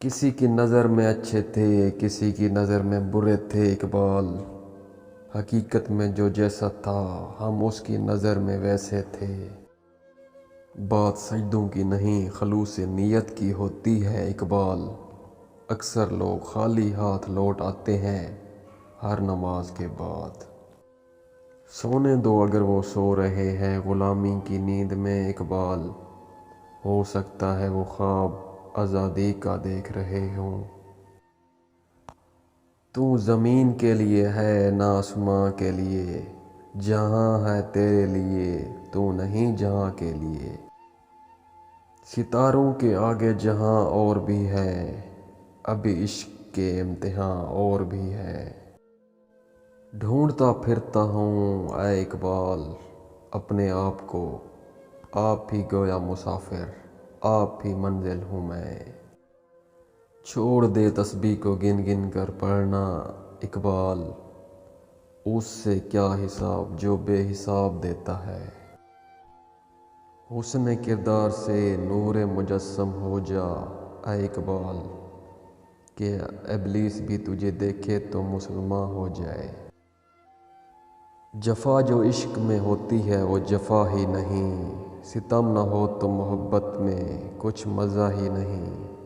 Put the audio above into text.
کسی کی نظر میں اچھے تھے، کسی کی نظر میں برے تھے اقبال۔ حقیقت میں جو جیسا تھا ہم اس کی نظر میں ویسے تھے۔ بات سجدوں کی نہیں خلوص نیت کی ہوتی ہے اقبال۔ اکثر لوگ خالی ہاتھ لوٹ آتے ہیں ہر نماز کے بعد۔ سونے دو اگر وہ سو رہے ہیں غلامی کی نیند میں اقبال۔ ہو سکتا ہے وہ خواب آزادی کا دیکھ رہے ہوں۔ تو زمین کے لیے ہے نہ آسماں کے لیے، جہاں ہے تیرے لیے تو نہیں جہاں کے لیے۔ ستاروں کے آگے جہاں اور بھی ہے، ابھی عشق کے امتحان اور بھی ہے۔ ڈھونڈتا پھرتا ہوں اے اقبال اپنے آپ کو، آپ ہی گویا مسافر، آپ ہی منزل ہوں میں۔ چھوڑ دے تسبیح کو گن گن کر پڑھنا اقبال، اس سے کیا حساب جو بے حساب دیتا ہے۔ حسن کردار سے نور مجسم ہو جا اے اقبال، کہ ابلیس بھی تجھے دیکھے تو مسلمان ہو جائے۔ جفا جو عشق میں ہوتی ہے وہ جفا ہی نہیں، ستم نہ ہو تو محبت میں کچھ مزہ ہی نہیں۔